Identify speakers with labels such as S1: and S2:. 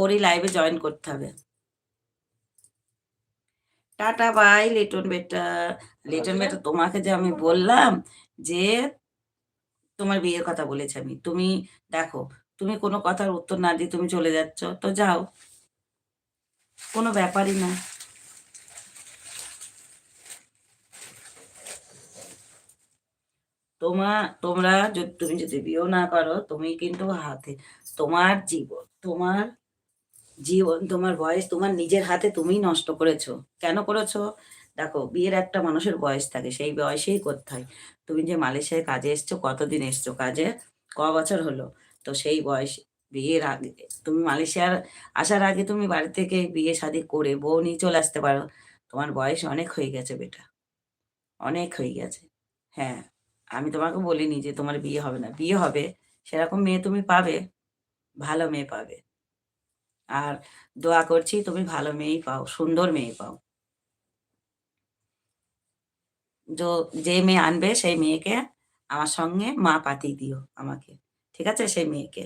S1: ওরই লাইভে জয়েন করতে হবে। টাটা বাই লিটন বেটা। লিটন বেটা, তোমাকে যে আমি বললাম যে তোমার বিয়ের কথা বলেছি আমি। তুমি দেখো, তুমি কোনো কথার উত্তর না দিয়ে তুমি চলে যাচ্ছ, তো যাও, কোনো ব্যাপারই না। তোমরা যদি, তুমি যদি বিয়েও না করো, তুমি কিন্তু হাতে তোমার জীবন, তোমার বয়স তোমার নিজের হাতে তুমিই নষ্ট করেছো। কেন করেছো? দেখো, বিয়ের একটা মানুষের বয়স থাকে, সেই বয়সেই করতে হয়। তুমি যে মালয়েশিয়ায় কাজে এসছো, কতদিন এসছো কাজে? বছর হলো? তো সেই বয়স, বিয়ের আগে, তুমি মালয়েশিয়ার আসার আগে তুমি বাড়ি থেকে বিয়ে শাদী করে বউ নিয়ে চলে আসতে পারো। তোমার বয়স অনেক হয়ে গেছে বেটা, অনেক হয়ে গেছে। হ্যাঁ, আমি তোমাকে বলিনি যে তোমার বিয়ে হবে না, বিয়ে হবে। সেরকম মেয়ে তুমি পাবে, ভালো মেয়ে পাবে। আর দোয়া করছি তুমি ভালো মেয়েই পাও, সুন্দর মেয়ে পাও। যো যে মেয়ে আনবে সেই মেয়েকে আমার সঙ্গে মা পাঠিয়ে দিও আমাকে। ঠিক আছে? সেই মেয়েকে।